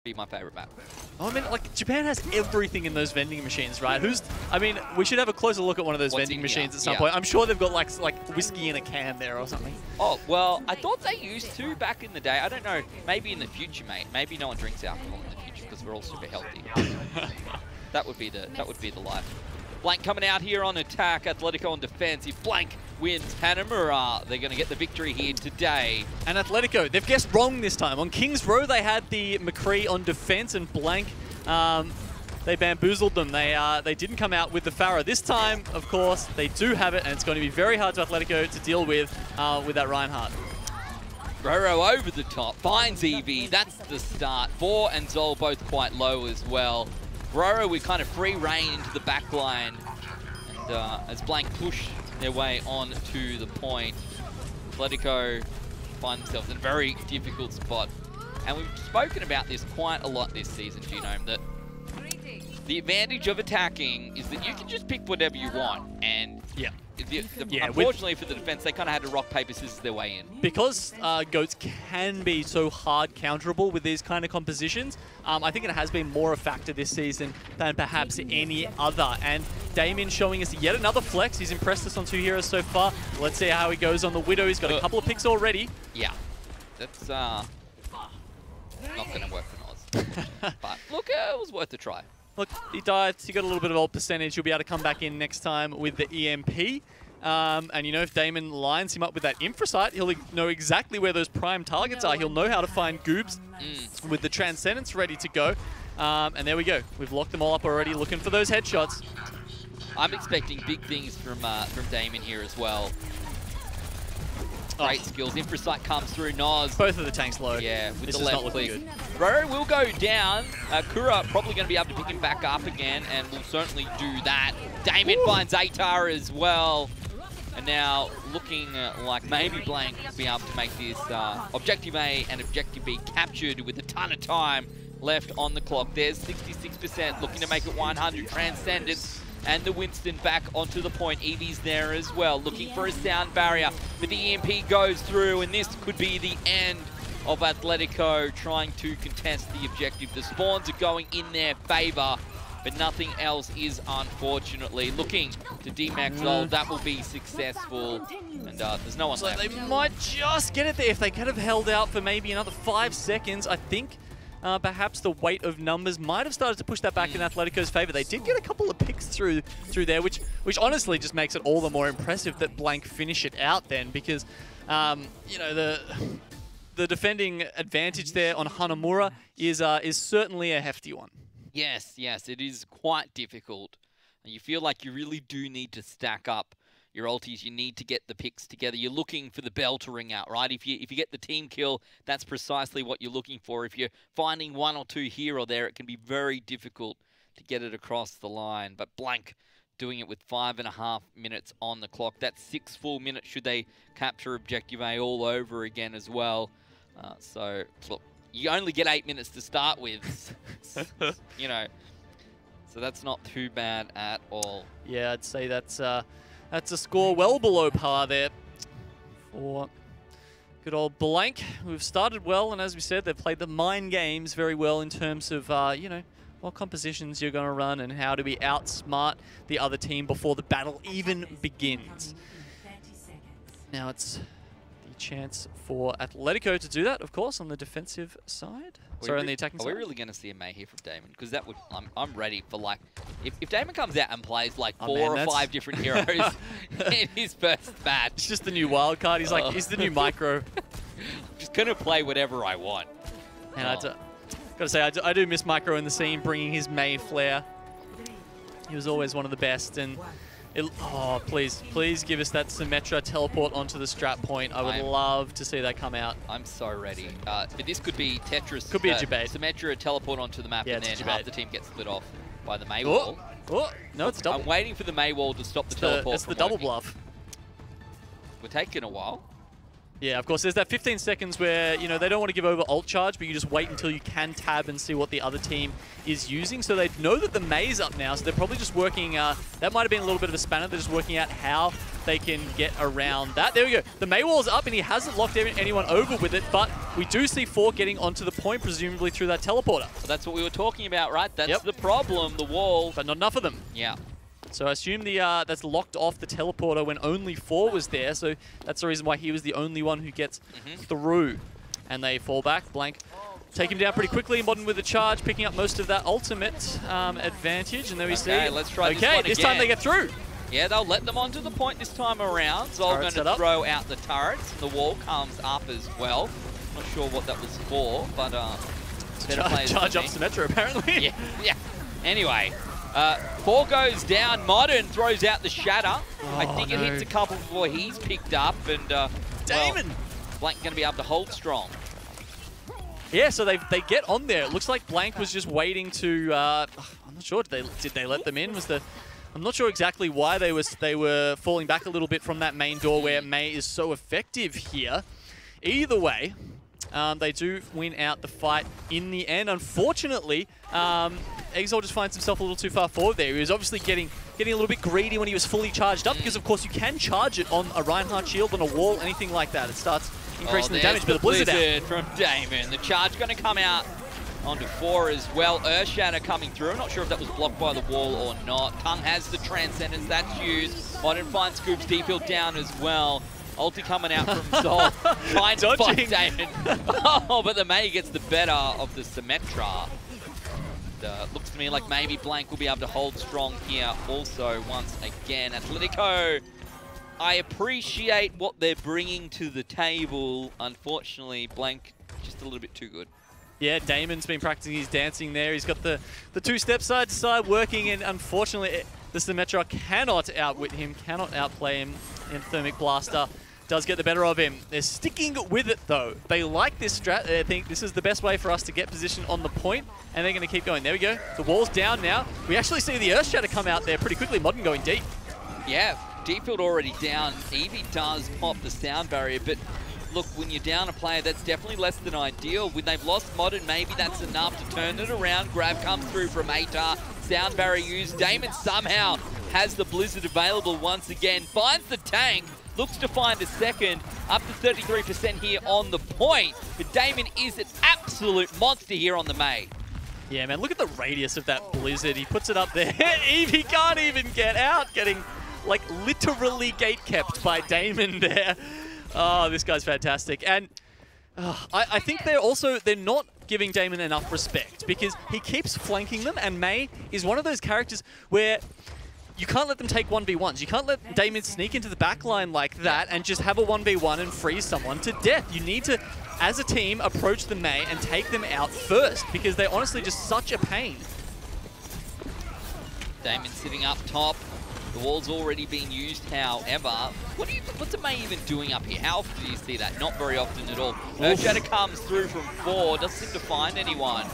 be my favorite map. Oh, I mean, like, Japan has everything in those vending machines, right? I mean, we should have a closer look at one of those vending machines at some point. I'm sure they've got like whiskey in a can there or something. Oh, well, I thought they used to back in the day. I don't know. Maybe in the future, mate. Maybe no one drinks alcohol in the future because we're all super healthy. That would be the life. Blank coming out here on attack. Athletico on defense. If Blank wins Hanamura, they're going to get the victory here today. And Athletico, they've guessed wrong this time. On King's Row, they had the McCree on defense, and Blank, they bamboozled them. They didn't come out with the Pharah. This time, of course, they do have it, and it's going to be very hard to Athletico to deal with that Reinhardt. Roro over the top, finds Evie. That's the start. Vor and Zol both quite low as well. Roro with kind of free reign into the back line. And as Blank push their way on to the point, Athletico find themselves in a very difficult spot. And we've spoken about this quite a lot this season, Genome, that the advantage of attacking is that you can just pick whatever you want. And unfortunately for the defense, they kind of had to rock, paper, scissors their way in. Because GOATs can be so hard counterable with these kind of compositions, I think it has been more a factor this season than perhaps any other. And Damien showing us yet another flex. He's impressed us on 2 heroes so far. Let's see how he goes on the Widow. He's got a couple of picks already. Yeah, that's not going to work for Noz. But look, it was worth a try. Look, he dived, he got a little bit of old percentage. He'll be able to come back in next time with the EMP. And you know, if Damon lines him up with that Infrasight, he'll know exactly where those prime targets are. He'll know how to find Goobs with the Transcendence ready to go. And there we go. We've locked them all up already, looking for those headshots. I'm expecting big things from Damon here as well. Great skills. Infrasight comes through. Noz. Both of the tanks low. Yeah, with this the is left not looking click. good. Roro will go down. Kura probably going to be able to pick him back up again, and will certainly do that. Damon finds Atar as well. And now looking like maybe Blank will be able to make this Objective A and Objective B captured with a ton of time left on the clock. There's 66%, looking to make it 100. Transcendence. And the Winston back onto the point. Evie's there as well, looking for a sound barrier. But the EMP goes through, and this could be the end of Athletico trying to contest the objective. The spawns are going in their favor, but nothing else is, unfortunately. Looking to D-Max Zol, that will be successful. And there's no one so left. They might just get it there if they could have held out for maybe another 5 seconds. I think perhaps the weight of numbers might have started to push that back in Atletico's favor. They did get a couple of picks through there, which honestly just makes it all the more impressive that Blank finish it out then, because you know, the defending advantage there on Hanamura is certainly a hefty one. Yes, it is quite difficult. And you feel like you really do need to stack up your ultis. You need to get the picks together. You're looking for the bell to ring out, right? If you get the team kill, that's precisely what you're looking for. If you're finding 1 or 2 here or there, it can be very difficult to get it across the line. But Blank doing it with 5.5 minutes on the clock. That's 6 full minutes should they capture Objective A all over again as well. So, look, you only get 8 minutes to start with, you know. So that's not too bad at all. Yeah, I'd say that's a score well below par there for good old Blank. We've started well, and as we said, they've played the mind games very well in terms of, you know, what compositions you're going to run and how to be outsmart the other team before the battle even begins. Now it's the chance for Athletico to do that, of course, on the defensive side. Sorry, on the attacking side. Are we really going to see a May here from Damon? Because that would, I'm ready for, like, if Damon comes out and plays like 4 or 5 different heroes in his first match. It's just the new wild card. He's like, he's the new micro. I'm just going to play whatever I want. And gotta say, I do miss Micro in the scene, bringing his May flair. He was always one of the best, and oh, please give us that Symmetra teleport onto the strap point. I would love to see that come out. I'm so ready. But this could be Tetris. Could be a debate. Symmetra teleport onto the map, and then half the team gets split off by the May wall. Oh, no, it's double. I'm waiting for the May wall to stop the teleport. It's the double bluff. We're taking a while. Yeah, of course, there's that 15 seconds where, you know, they don't want to give over ult charge, but you just wait until you can tab and see what the other team is using. So they know that the May's up now, so they're probably just working, that might have been a little bit of a spanner, they're just working out how they can get around that. There we go. The May wall's up and he hasn't locked anyone over with it, but we do see 4 getting onto the point, presumably through that teleporter. Well, that's what we were talking about, right? That's the problem, the wall. But not enough of them. Yeah. So I assume that's locked off the teleporter when only 4 was there, so that's the reason why he was the only one who gets through. And they fall back. Blank take him down pretty quickly. Morton with the charge, picking up most of that ultimate advantage. And then we see... let's try this one again. This time they get through. Yeah, they'll let them onto the point this time around. Zol going to throw out the turrets. The wall comes up as well. Not sure what that was for, but charge up Symmetra apparently. Yeah. Anyway, 4 goes down. Morton throws out the shatter. I think it hits a couple before he's picked up, and Damon! Well, Blank going to be able to hold strong. Yeah, so they get on there. It looks like Blank was just waiting to. I'm not sure. Did they let them in? I'm not sure exactly why they were falling back a little bit from that main door where May is so effective here. Either way, they do win out the fight in the end. Unfortunately, Exile just finds himself a little too far forward there. He was obviously getting a little bit greedy when he was fully charged up, because of course you can charge it on a Reinhardt shield, on a wall, anything like that. It starts increasing the damage, but the Blizzard out. From Damon. The charge going to come out onto 4 as well. Earthshatter coming through. I'm not sure if that was blocked by the wall or not. Kung has the Transcendence. That's used. Modern finds Scoops Deepfield down as well. Ulti coming out from Zol. Trying to fight Damon. Oh, but the May gets the better of the Symmetra. Looks to me like maybe Blank will be able to hold strong here also once again. Athletico, I appreciate what they're bringing to the table. Unfortunately, Blank just a little bit too good. Yeah, Damon's been practicing his dancing there. He's got the 2-step side to side working, and unfortunately, the Symmetra cannot outwit him, cannot outplay him. And Thermic Blaster does get the better of him. They're sticking with it, though. They like this strat. They think this is the best way for us to get position on the point, and they're going to keep going. There we go. The wall's down now. We actually see the Earthshatter come out there pretty quickly. Modern going deep. Yeah, Deepfield already down. Eevee does pop the sound barrier, but look, when you're down a player, that's definitely less than ideal. When they've lost Modern, maybe that's enough to turn it around. Grab comes through from Atar. Sound barrier used. Damon somehow has the Blizzard available once again. Finds the tank. Looks to find a second. Up to 33% here on the point. But Damon is an absolute monster here on the May. Yeah, man, look at the radius of that Blizzard. He puts it up there. Eevee can't even get out. Getting, like, literally gate-kept by Damon there. Oh, this guy's fantastic. And I think they're not giving Damon enough respect, because he keeps flanking them, and May is one of those characters where you can't let them take 1v1s. You can't let Damon sneak into the backline like that and just have a 1v1 and freeze someone to death. You need to, as a team, approach the May and take them out first, because they're honestly just such a pain. Damon sitting up top. The wall's already been used, however. What's the May even doing up here? How often do you see that? Not very often at all. Earthshatter comes through from 4. Doesn't seem to find anyone.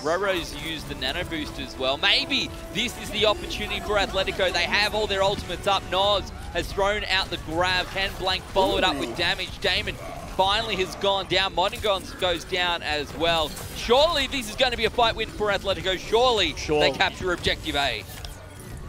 Roro's used the nano boost as well. Maybe this is the opportunity for Athletico. They have all their ultimates up. Noz has thrown out the grab. Can Blank follow it up with damage? Damon finally has gone down. Modern goes down as well. Surely this is going to be a fight win for Athletico. Surely they capture objective A.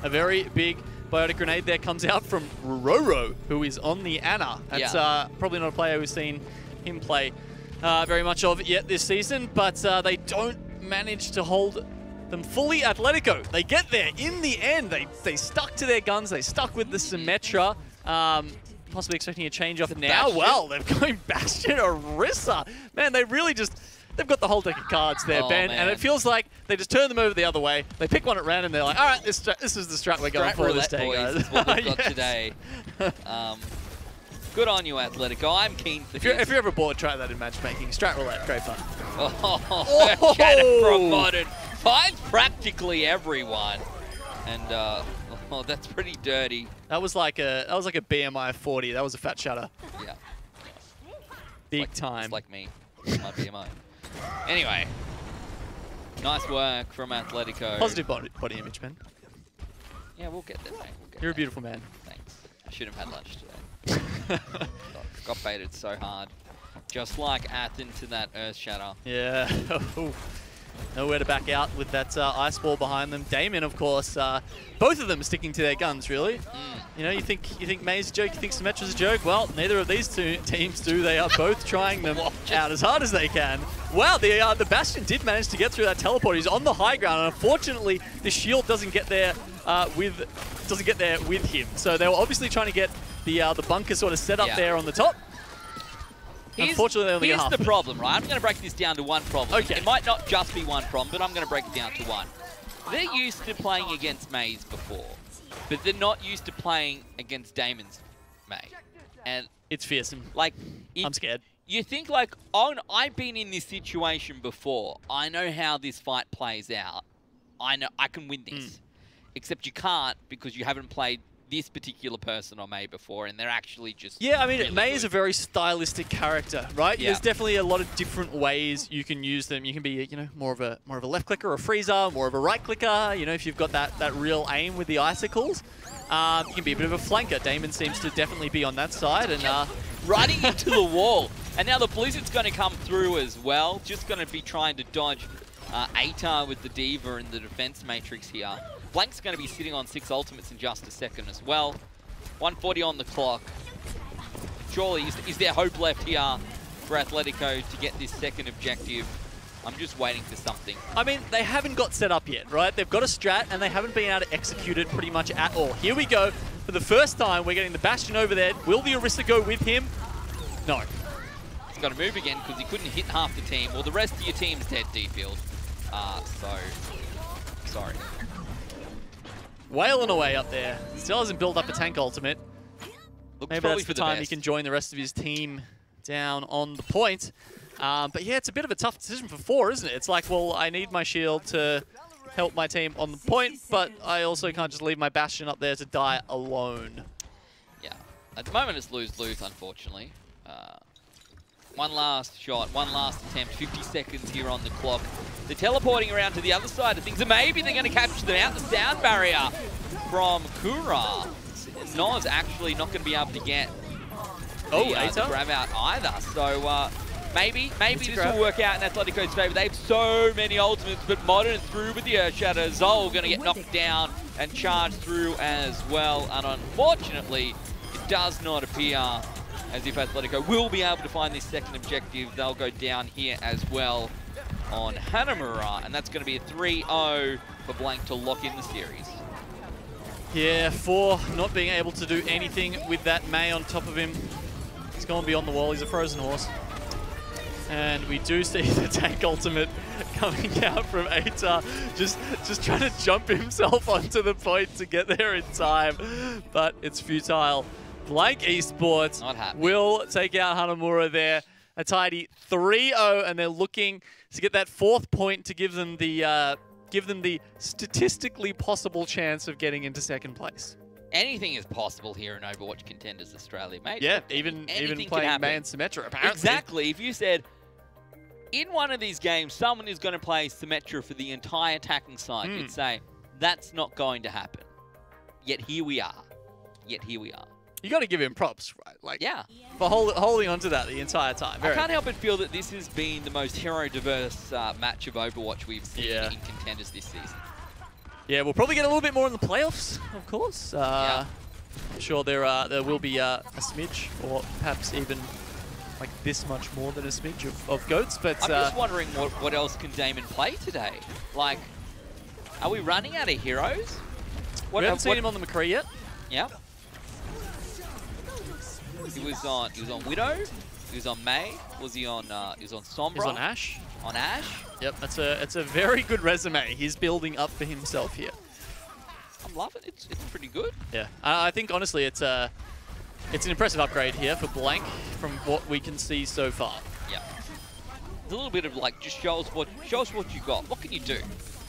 A very big biotic grenade there comes out from Roro, who is on the Ana. That's probably not a player we've seen him play very much of yet this season, but they don't manage to hold them fully. Atletico, they get there in the end. They stuck to their guns. They stuck with the Symmetra. Possibly expecting a change off now. Bastion. Well, they're going Bastion Orisa. Man, they really just... They've got the whole deck of cards there, Ben, and it feels like they just turn them over the other way. They pick one at random. They're like, all right, this is the strat we're going for this day, guys. Is what we've got today. Good on you, Athletico. I'm keen for this. If you're ever bored, try that in matchmaking. Strat roulette, great fun. Shatter from Morton finds practically everyone, and that's pretty dirty. That was like a BMI of 40. That was a fat shatter. Yeah. Big time. It's like me. It's my BMI. Anyway, nice work from Athletico. Positive body image, man. Yeah, we'll get there, mate. You're a beautiful man. Thanks. I should have had lunch today. got baited so hard. Just like Athen to that Earth Shatter. Yeah. Nowhere to back out with that ice ball behind them. Damon, of course, both of them sticking to their guns, really. You know, you think May's a joke, you think Symmetra's a joke. Well, neither of these two teams do. They are both trying them out as hard as they can. Wow, the Bastion did manage to get through that teleport. He's on the high ground, and unfortunately, the shield doesn't get there with him. So they were obviously trying to get the bunker sort of set up there on the top. Unfortunately, they only get half. Here's the problem, right? I'm going to break this down to one problem. Okay. It might not just be one problem, but I'm going to break it down to one. They're used to playing against Maze before, but they're not used to playing against Damon's May. And it's fearsome. Like, I'm scared. You think like, oh, I've been in this situation before. I know how this fight plays out. I know I can win this. Except you can't because you haven't played this particular person on May before, and they're actually just I mean, really May good. is a very stylistic character, right? Yeah. There's definitely a lot of different ways you can use them. You can be, you know, more of a left clicker, a freezer, more of a right clicker. You know, if you've got that real aim with the icicles, you can be a bit of a flanker. Damon seems to definitely be on that side, and running into the wall. And now the Blizzard's going to come through as well. Just going to be trying to dodge Atar with the Diva in the defense matrix here. Blank's going to be sitting on 6 ultimates in just a second as well. 140 on the clock. Surely, is there hope left here for Athletico to get this second objective? I'm just waiting for something. I mean, they haven't got set up yet, right? They've got a strat, and they haven't been able to execute it pretty much at all. Here we go. For the first time, we're getting the Bastion over there. Will the Orisa go with him? No. He's got to move again because he couldn't hit half the team. Well, the rest of your team's dead, D-Field. So, sorry. Wailing away up there. Still hasn't built up a tank ultimate. Maybe that's the time he can join the rest of his team down on the point. But yeah, it's a bit of a tough decision for 4, isn't it? It's like, well, I need my shield to help my team on the point, but I also can't just leave my Bastion up there to die alone. Yeah. At the moment, it's lose-lose, unfortunately. One last shot, one last attempt, 50 seconds here on the clock. They're teleporting around to the other side of things, and maybe they're going to capture them out the sound barrier from Kura. Noz actually not going to be able to get the grab out either. So maybe this will work out in Atletico's favor. They have so many ultimates, but Morton through with the Earth Shatter. Zol going to get knocked down and charged through as well. And unfortunately, it does not appear as if Athletico will be able to find this second objective. They'll go down here as well on Hanamura, and that's going to be a 3-0 for Blank to lock in the series. Yeah, 4 not being able to do anything with that May on top of him. He's gone beyond the wall. He's a frozen horse. And we do see the tank ultimate coming out from Atar, just trying to jump himself onto the point to get there in time, but it's futile. Blank Esports will take out Hanamura there. A tidy 3-0, and they're looking to get that 4th point to give them the statistically possible chance of getting into 2nd place. Anything is possible here in Overwatch Contenders Australia, mate. Yeah, even playing May and Symmetra, apparently. Exactly. If you said, in one of these games, someone is going to play Symmetra for the entire attacking side, you'd say, that's not going to happen. Yet here we are. You got to give him props, right? Like, yeah, for holding on to that the entire time. I can't help but feel that this has been the most hero-diverse match of Overwatch we've seen in Contenders this season. Yeah, we'll probably get a little bit more in the playoffs, of course. I'm sure there will be a smidge, or perhaps even like this much more than a smidge of goats. But I'm just wondering what else can Damon play today? Like, are we running out of heroes? We haven't seen him on the McCree yet. Yeah. He was on Widow. He was on May. Was he on Sombra? He was on Ashe. On Ashe. Yep, it's a very good resume. He's building up for himself here. I'm loving it. It's pretty good. Yeah, I think honestly it's an impressive upgrade here for Blank from what we can see so far. Yeah. It's a little bit of like, just show us what you got. What can you do?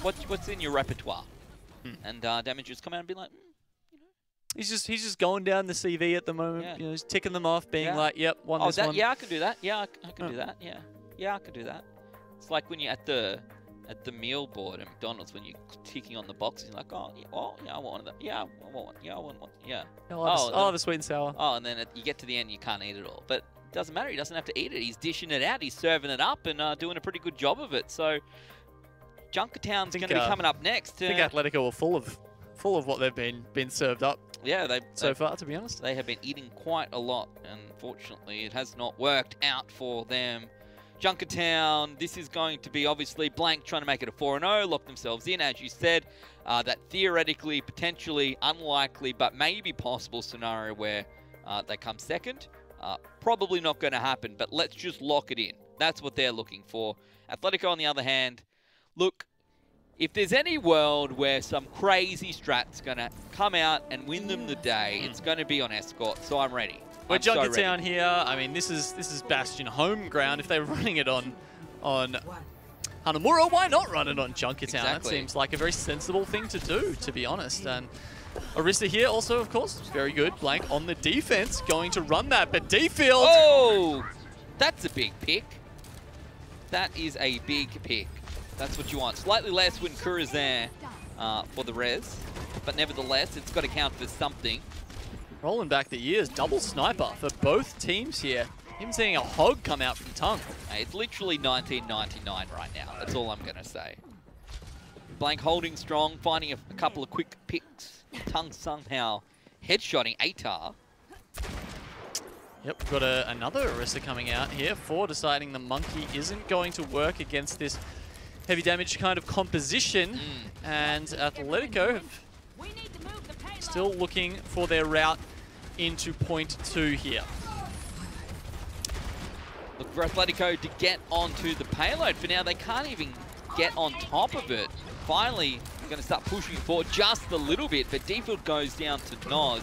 What's in your repertoire? And Damage just come out and be like, He's just going down the CV at the moment. Yeah. You know, he's ticking them off, being like, "Yep, won this one." Yeah, I can do that. Yeah, I can do that. Yeah, I can do that. It's like when you're at the at the meal board at McDonald's when you're ticking on the boxes. You're like, oh, yeah, I want one of them. Yeah, I want one. Yeah, I want one. Yeah. I'll have a sweet and sour. Oh, and then you get to the end, you can't eat it all. But it doesn't matter. He doesn't have to eat it. He's dishing it out. He's serving it up and doing a pretty good job of it. So Junkertown's going to be coming up next. I think Athletico are full of what they've been served up. Yeah, so far, to be honest. They have been eating quite a lot, and unfortunately, it has not worked out for them. Junkertown, this is going to be obviously Blank trying to make it a 4-0, lock themselves in, as you said. That theoretically, potentially, unlikely, but maybe possible scenario where they come second. Probably not going to happen, but let's just lock it in. That's what they're looking for. Athletico, on the other hand, look, if there's any world where some crazy strat's going to come out and win them the day, it's going to be on Escort, so I'm ready. We're Junkertown here. I mean, this is Bastion home ground. If they're running it on Hanamura, why not run it on Junkertown? Exactly. That seems like a very sensible thing to do, to be honest. And Orisa here also, of course, very good. Blank on the defense, going to run that, but D-Field. Oh, that's a big pick. That is a big pick. That's what you want. Slightly less when Kura's there for the res, but nevertheless, it's got to count for something. Rolling back the years, double sniper for both teams here. Him seeing a hog come out from Tung. Hey, it's literally 1999 right now. That's all I'm going to say. Blank holding strong, finding a couple of quick picks. Tung somehow headshotting Atar. Yep, we've got another Orisa coming out here for deciding the monkey isn't going to work against this heavy damage kind of composition. And Athletico still looking for their route into point 2 here. Look for Athletico to get onto the payload. For now, they can't even get on top of it. Finally, going to start pushing forward just a little bit, but D-Field goes down to Noz.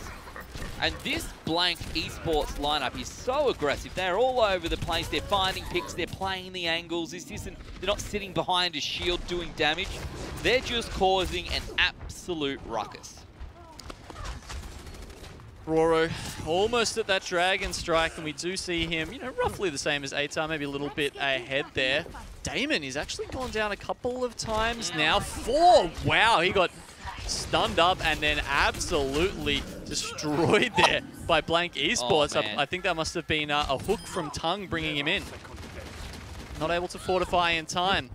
And this Blank Esports lineup is so aggressive. They're all over the place. They're finding picks. They're playing the angles. They're not sitting behind a shield doing damage. They're just causing an absolute ruckus. Roro almost at that Dragon Strike, and we do see him, you know, roughly the same as Atar, maybe a little bit ahead there. Damon, he's actually gone down a couple of times now. 4! Wow, he got stunned up and then absolutely destroyed there by Blank Esports. I think that must have been a hook from Tung bringing him in. Not able to fortify in time.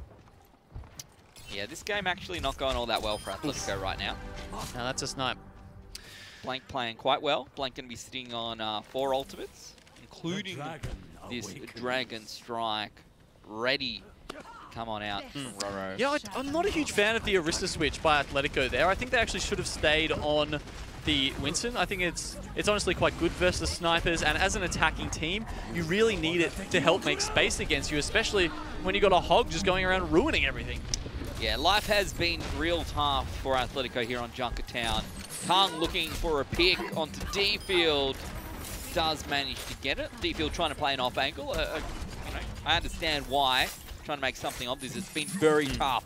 Yeah, this game actually not going all that well for Athletico right now. Now that's a snipe. Blank playing quite well. Blank going to be sitting on 4 ultimates, including this Dragon Strike. Ready to come on out from Roro. Yeah, I'm not a huge fan of the Orisa switch by Athletico there. I think they actually should have stayed on the Winston. I think it's honestly quite good versus snipers, and as an attacking team, you really need it to help make space against you, especially when you got a hog just going around ruining everything. Yeah, life has been real tough for Athletico here on Junkertown. Tung looking for a pick onto D-Field. Does manage to get it. D-Field trying to play an off angle. You know, I understand why. Trying to make something of this. It's been very tough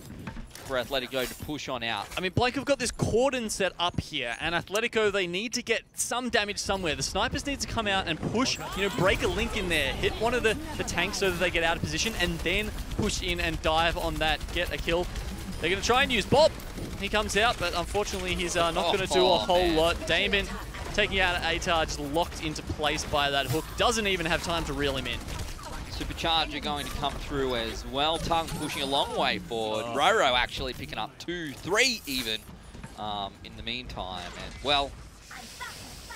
for Athletico to push on out. I mean, Blake have got this cordon set up here, and Athletico, they need to get some damage somewhere. The snipers need to come out and push, you know, break a link in there, hit one of the tanks so that they get out of position, and then push in and dive on that, get a kill. They're going to try and use Bob. He comes out, but unfortunately he's not going to do a whole lot. Damon taking out Atar, just locked into place by that hook. Doesn't even have time to reel him in. Supercharger going to come through as well. Tung pushing a long way forward. Roro actually picking up 2, 3 even in the meantime. And well,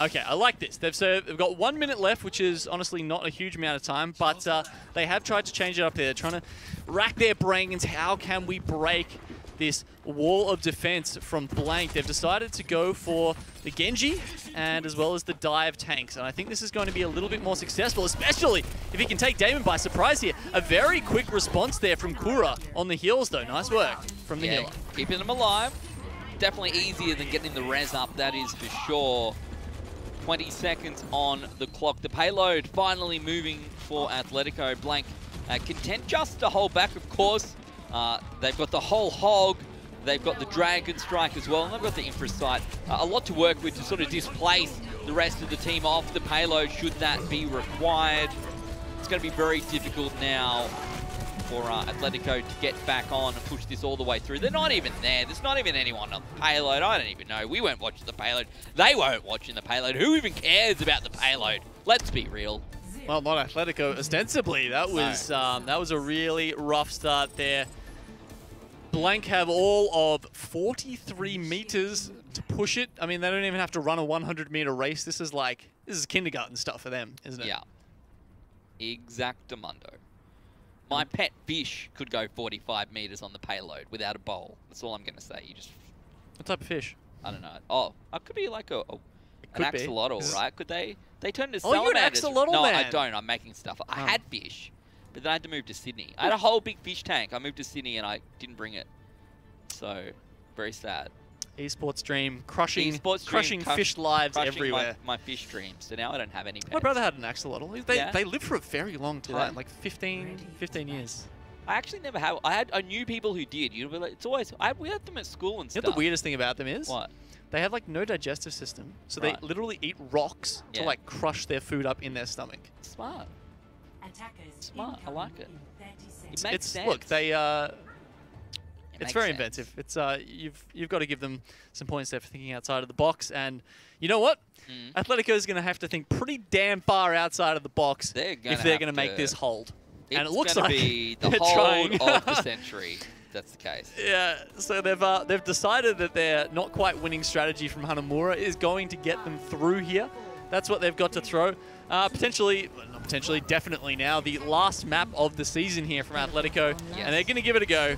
okay, I like this. They've got 1 minute left, which is honestly not a huge amount of time, but they have tried to change it up there. They're trying to rack their brains. How can we break this wall of defense from Blank? They've decided to go for the Genji and as well as the dive tanks. And I think this is going to be a little bit more successful, especially if he can take Damon by surprise here. A very quick response there from Kura on the heals, though. Nice work from the healer. Keeping them alive. Definitely easier than getting the res up, that is for sure. 20 seconds on the clock. The payload finally moving for Athletico. Blank content just to hold back, of course. They've got the whole hog. They've got the Dragon Strike as well, and they've got the infra site. A lot to work with to sort of displace the rest of the team off the payload should that be required. It's going to be very difficult now for Athletico to get back on and push this all the way through. They're not even there. There's not even anyone on the payload. I don't even know. We weren't watching the payload. They weren't watching the payload. Who even cares about the payload? Let's be real. Well, not Athletico, ostensibly. That was a really rough start there. Blank have all of 43 meters to push it. I mean, they don't even have to run a 100-meter race. This is kindergarten stuff for them, isn't it? Yeah. Exactamundo. My pet fish could go 45 meters on the payload without a bowl. That's all I'm going to say. You just... What type of fish? I don't know. Oh, it could be like an axolotl, right? Could they turn into salamanders? Oh, you're an axolotl No, man. I don't. I'm making stuff. I had fish, but then I had to move to Sydney. I had a whole big fish tank. I moved to Sydney and I didn't bring it. So, very sad. Esports dream, crushing fish lives everywhere. My fish dreams. So now I don't have any pets. My brother had an axolotl. They live for a very long time, like 15 years. I actually never have. I knew people who did. You know, it's always we had them at school and stuff. You know the weirdest thing about them is? What? They have like no digestive system, so they literally eat rocks to like crush their food up in their stomach. Smart. Smart. I like it. It makes sense. Look, they it's very inventive. It's you've got to give them some points there for thinking outside of the box. And you know what? Atletico is going to have to think pretty damn far outside of the box if they're going to make this hold. And it looks like be the hold of the century. That's the case. Yeah. So they've decided that their not quite winning strategy from Hanamura is going to get them through here. That's what they've got to throw. Potentially, well, not potentially, definitely now the last map of the season here from Atletico, and they're going to give it a go.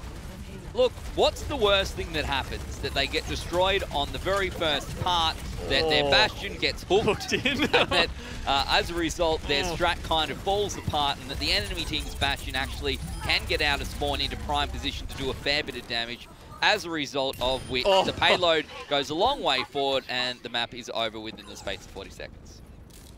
Look, what's the worst thing that happens? That they get destroyed on the very first part, that their Bastion gets hooked, and that as a result, their strat kind of falls apart, and that the enemy team's Bastion actually can get out of spawn into prime position to do a fair bit of damage, as a result of which the payload goes a long way forward, and the map is over within the space of 40 seconds.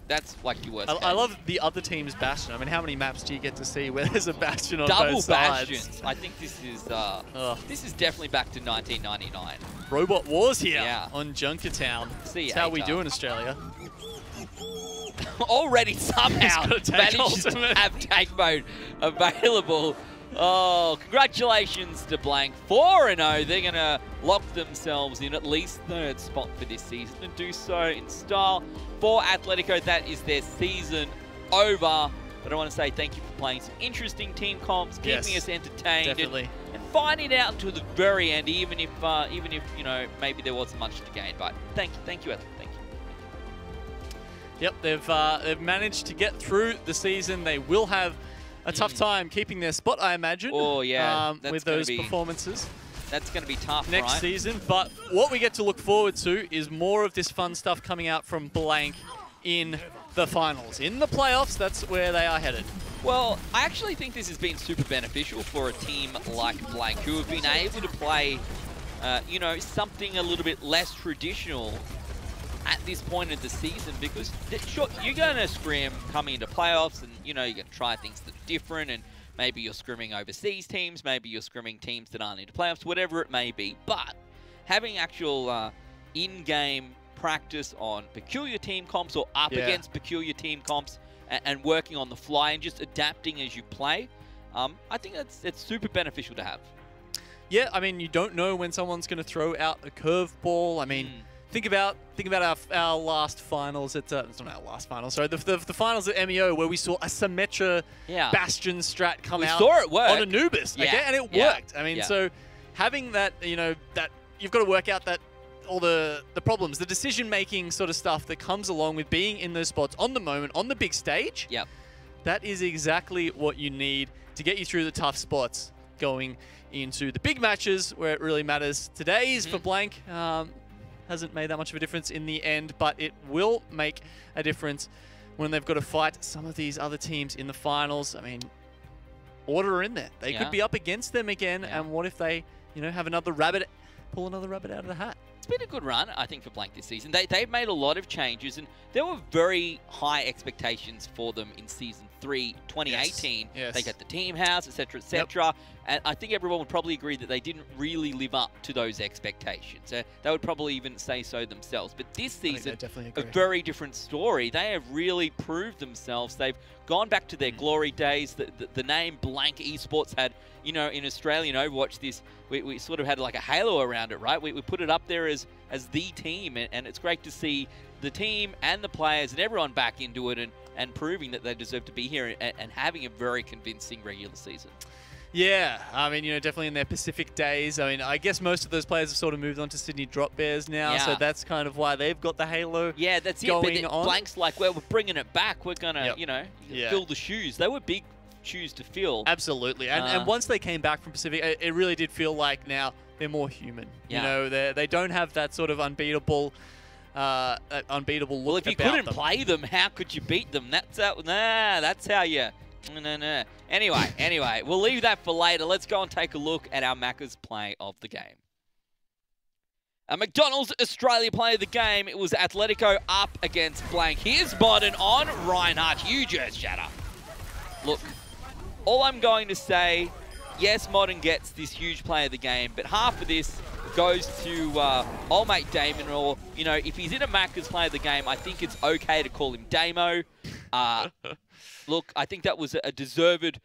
That's like your worst case. I love the other team's Bastion. I mean, how many maps do you get to see where there's a Bastion on Double both sides? Bastions. I think this is definitely back to 1999. Robot Wars here on Junkertown. See That's how we do in Australia. Already somehow managed to have tank mode available. Oh, congratulations to Blank. 4-0. They're going to lock themselves in at least third spot for this season and do so in style. For Atletico, that is their season over. But I want to say thank you for playing some interesting team comps, keeping us entertained, and finding out until the very end, even if you know maybe there wasn't much to gain. But thank you, Atletico. Thank you. Yep, they've managed to get through the season. They will have a tough time keeping their spot, I imagine. Oh yeah, with those performances. That's going to be tough next season. But what we get to look forward to is more of this fun stuff coming out from Blank in the finals. In the playoffs, that's where they are headed. Well, I actually think this has been super beneficial for a team like Blank, who have been able to play, you know, something a little bit less traditional at this point of the season, because sure, you're going to scrim coming into playoffs, and you know you're going to try things that are different, and maybe you're scrimming overseas teams, maybe you're scrimming teams that aren't into playoffs, whatever it may be. But having actual in-game practice on peculiar team comps or up against peculiar team comps, and working on the fly and just adapting as you play, I think it's super beneficial to have. Yeah, I mean, you don't know when someone's going to throw out a curveball. I mean, think about our last finals at it's not our last finals, sorry, the finals at MEO, where we saw a Symmetra Bastion strat come out on Anubis, and it worked. I mean, so having that, you know, that you've got to work out that all the problems, the decision-making sort of stuff that comes along with being in those spots on the moment, on the big stage. Yep. That is exactly what you need to get you through the tough spots going into the big matches where it really matters. Today's for Blank hasn't made that much of a difference in the end, but it will make a difference when they've got to fight some of these other teams in the finals. I mean, Order are in there. They could be up against them again, and what if they, you know, have another rabbit, pull another rabbit out of the hat? It's been a good run, I think, for Blank this season. They've made a lot of changes, and there were very high expectations for them in Season 3 2018. Yes. They got the team house, etc., etc. And I think everyone would probably agree that they didn't really live up to those expectations. They would probably even say so themselves. But this season, a very different story. They have really proved themselves. They've gone back to their glory days. The name Blank Esports had, you know, in Australian Overwatch, we sort of had like a halo around it, right? We put it up there as the team, and it's great to see the team and the players and everyone back into it and proving that they deserve to be here and having a very convincing regular season. Yeah, I mean, you know, definitely in their Pacific days. I mean, I guess most of those players have sort of moved on to Sydney Drop Bears now, so that's kind of why they've got the halo. Yeah, that's going on. Blank's like, well, we're bringing it back. We're gonna, you know, fill the shoes. They were big shoes to fill. Absolutely, and once they came back from Pacific, it really did feel like now they're more human. You know, they don't have that sort of unbeatable look. Well, if you couldn't play them, how could you beat them? That's how you. No. Anyway, we'll leave that for later. Let's go and take a look at our Macca's play of the game. A McDonald's Australia play of the game. It was Athletico up against Blank. Here's Morton on Reinhardt. Huge earth shatter. Look, all I'm going to say, yes, Morton gets this huge play of the game, but half of this goes to old mate Damon, or, you know, if he's in a Macca's play of the game, I think it's okay to call him Damo. Look, I think that was a deserved,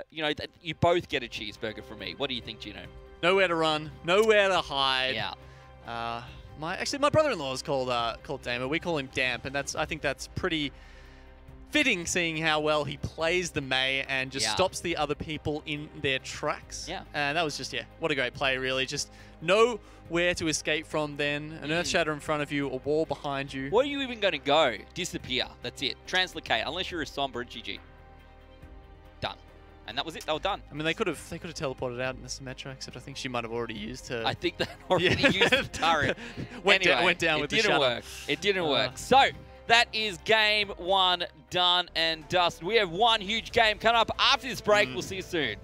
you know, you both get a cheeseburger from me. What do you think, Gino? Nowhere to run, nowhere to hide. Yeah. My brother-in-law is called Damo. We call him Damp, and I think that's pretty fitting, seeing how well he plays the May and just stops the other people in their tracks. Yeah. And that was just, what a great play, really. Just know where to escape from then. An earth shatter in front of you, a wall behind you. Where are you even going to go? Disappear. That's it. Translocate. Unless you're a Sombra and GG. Done. And that was it. They were done. I mean, they could have teleported out in the Symmetra, except I think she might have already used her. I think they already used the turret. went down with the shatter. It didn't work. So, that is game one done and dusted. We have one huge game coming up after this break. We'll see you soon.